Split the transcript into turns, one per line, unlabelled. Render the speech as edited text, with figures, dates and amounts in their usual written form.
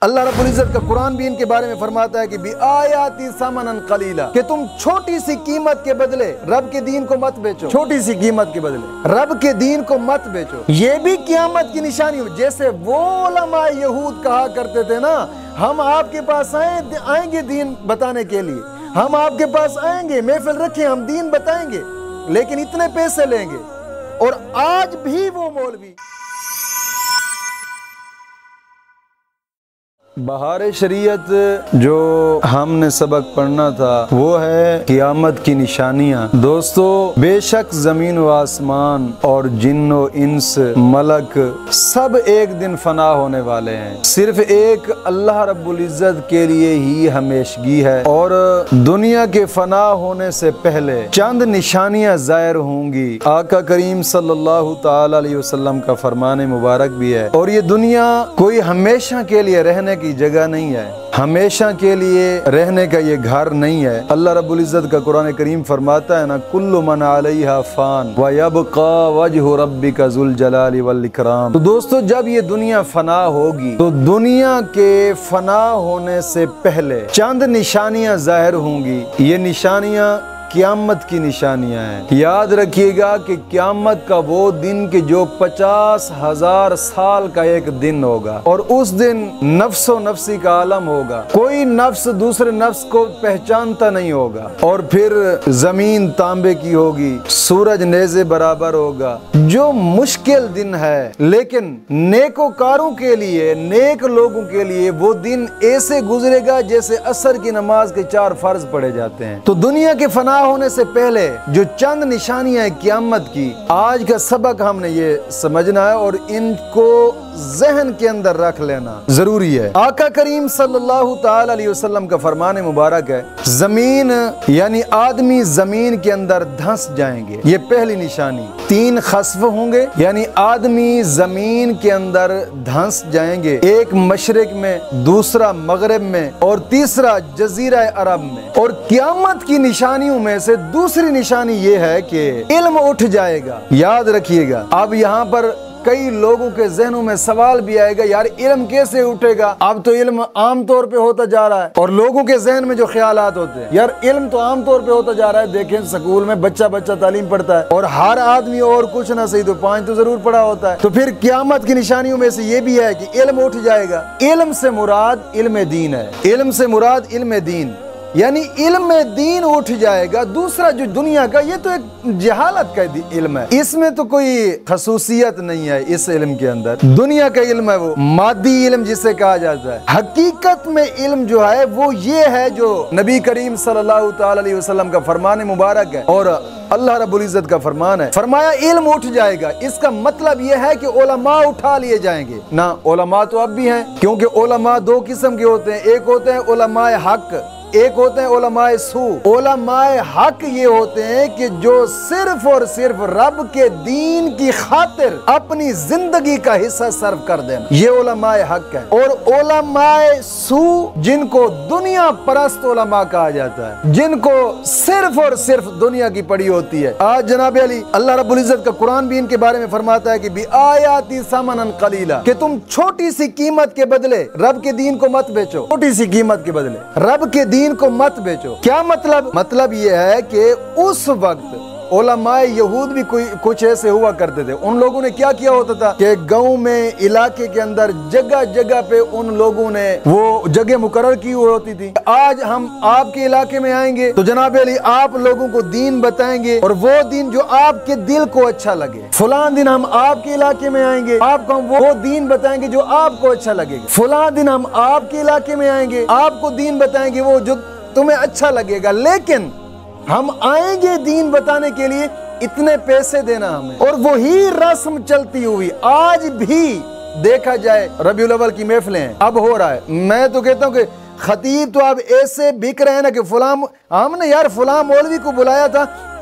اللہ رب العزت کا قرآن بھی ان کے بارے میں فرماتا ہے کہ بِآیَاتِ ثَمَنًا قَلِيلًا، کہ تم چھوٹی سی قیمت کے بدلے رب کے دین کو مت بیچو، چھوٹی سی قیمت کے بدلے رب کے دین کو مت بیچو۔ یہ بھی قیامت کی نشانی ہو، جیسے وہ علماء یہود کہا کرتے تھے نا، ہم آپ کے پاس آئیں گے دین بتانے کے لیے، ہم آپ کے پاس آئیں گے، محفل رکھیں، ہم دین بتائیں گے، لیکن اتنے پیسے لیں گے۔ اور آج بھی وہ مولوی بہار شریعت جو ہم نے سبق پڑھنا تھا وہ ہے قیامت کی نشانیاں۔ دوستو، بے شک زمین و آسمان اور جن و انس ملک سب ایک دن فنا ہونے والے ہیں، صرف ایک اللہ رب العزت کے لیے ہی ہمیشگی ہے، اور دنیا کے فنا ہونے سے پہلے چند نشانیاں ظاہر ہوں گی۔ آقا کریم صلی اللہ تعالی علیہ وسلم کا فرمان مبارک بھی ہے، اور یہ دنیا کوئی ہمیشہ کے لیے رہنے کی جگہ نہیں ہے، ہمیشہ کے لیے رہنے کا یہ گھر نہیں ہے۔ اللہ رب العزت کا قرآن کریم فرماتا ہے نا، کل من علیہا فان ویبقى وجہ ربک ذو الجلال والاکرام۔ تو دوستو، جب یہ دنیا فنا ہوگی تو دنیا کے فنا ہونے سے پہلے چند نشانیاں ظاہر ہوں گی۔ یہ نشانیاں قیامت کی نشانیاں ہیں۔ یاد رکھیے گا کہ قیامت کا وہ دن کہ جو 50,000 سال کا ایک دن ہوگا، اور اس دن نفس و نفسی کا عالم ہوگا، کوئی نفس دوسرے نفس کو پہچانتا نہیں ہوگا، اور پھر زمین تانبے کی ہوگی، سورج نیزے برابر ہوگا۔ جو مشکل دن ہے، لیکن نیکوکاروں کے لیے، نیک لوگوں کے لیے وہ دن ایسے گزرے گا جیسے عصر کی نماز کے 4 فرض پڑے جاتے ہیں۔ تو دنیا کے فنا ہونے سے پہلے جو چند نشانیاں ہیں قیامت کی، آج کا سبق ہم نے یہ سمجھنا ہے اور ان کو ذہن کے اندر رکھ لینا ضروری ہے۔ آقا کریم صلی اللہ تعالی علیہ وسلم کا فرمان مبارک ہے، زمین یعنی آدمی زمین کے اندر دھنس جائیں گے، یہ پہلی نشانی۔ 3 خسف ہوں گے، یعنی آدمی زمین کے اندر دھنس جائیں گے، ایک مشرق میں، دوسرا مغرب میں، اور تیسرا جزیرہ عرب میں۔ اور قیامت کی نشانیوں میں سے دوسری نشانی یہ ہے کہ علم اٹھ جائے گا۔ یاد رکھیے گا، اب یہاں پر کئی لوگوں کے ذہنوں میں سوال بھی آئے گا، یار علم کیسے اٹھے گا؟ اب تو علم عام طور پہ ہوتا جا رہا ہے، اور لوگوں کے ذہن میں جو خیالات ہوتے ہیں، یار علم تو عام طور پہ ہوتا جا رہا ہے، دیکھیں سکول میں بچہ تعلیم پڑھتا ہے، اور ہر آدمی اور کچھ نہ صحیح تو 5 تو ضرور پڑھا ہوتا ہے۔ تو پھر قیامت کی نشانیوں میں سے یہ بھی ہے کہ علم اٹھ جائے گا۔ علم سے مراد علم دین ہے، علم سے مراد علم دین، یعنی علم دین اٹھ جائے گا۔ دوسرا جو دنیا کا، یہ تو ایک جہالت کا علم ہے، اس میں تو کوئی خصوصیت نہیں ہے۔ اس علم کے اندر دنیا کا علم ہے، وہ مادی علم جسے کہا جاتا ہے۔ حقیقت میں علم جو ہے وہ یہ ہے جو نبی کریم صلی اللہ تعالی علیہ وسلم کا فرمان مبارک ہے، اور اللہ رب العزت کا فرمان ہے، فرمایا علم اٹھ جائے گا۔ اس کا مطلب یہ ہے کہ علماء اٹھا لیے جائیں گے نا۔ علماء تو اب بھی ہیں، کیونکہ علماء 2 قسم کے ہوتے ہیں، ایک ہوتے ہیں علماء حق، ایک ہوتے ہیں علماء سو۔ علماء حق یہ ہوتے ہیں کہ جو صرف اور صرف رب کے دین کی خاطر اپنی زندگی کا حصہ صرف کر دینا، یہ علماء حق ہے۔ اور علماء سو جن کو دنیا پرست علماء کہا جاتا ہے، جن کو صرف اور صرف دنیا کی پڑی ہوتی ہے۔ آج جناب علی، اللہ رب العزت کا قرآن بھی ان کے بارے میں فرماتا ہے کہ بِآیَاتِ ثَمَنًا قَلِيلًا، کہ تم چھوٹی سی قیمت کے بدلے رب کے دین کو مت بیچو، چھوٹی سی قیمت کے بدلے رب کے دین کو مت بیچو۔ کیا مطلب یہ ہے کہ اس وقت علماء یہود بھی کچھ ایسے ہوا کرتے تھے۔ ان لوگوں نے کیا کیا ہوتا تھا کہ گاؤں میں، علاقے کے اندر جگہ جگہ پہ ان لوگوں نے وہ جگہ مقرر کی ہوتی تھی، آج ہم آپ کے علاقے میں آئیں گے تو جناب علی آپ لوگوں کو دین بتائیں گے، اور وہ دین جو آپ کے دل کو اچھا لگے۔ فلاں دن ہم آپ کے علاقے میں آئیں گے، آپ کو ہم وہ دین بتائیں گے جو آپ کو اچھا لگے گا۔ فلاں دن ہم آپ کے علاقے میں آئیں گے، آپ کو دین بتائیں گے وہ جو تمہیں اچھا لگے گا، لیکن ہم آئیں گے دین بتانے کے لیے، اتنے پیسے دینا ہمیں۔ اور وہی رسم چلتی ہوئی آج بھی دیکھا جائے، ربیع الاول کی محفلیں ہیں، اب ہو رہا ہے۔ میں تو کہتا ہوں کہ خطیب تو اب ایسے بک رہے ہیں نا کہ فلاں، ہم نے یار فلاں مولوی کو بلایا تھا،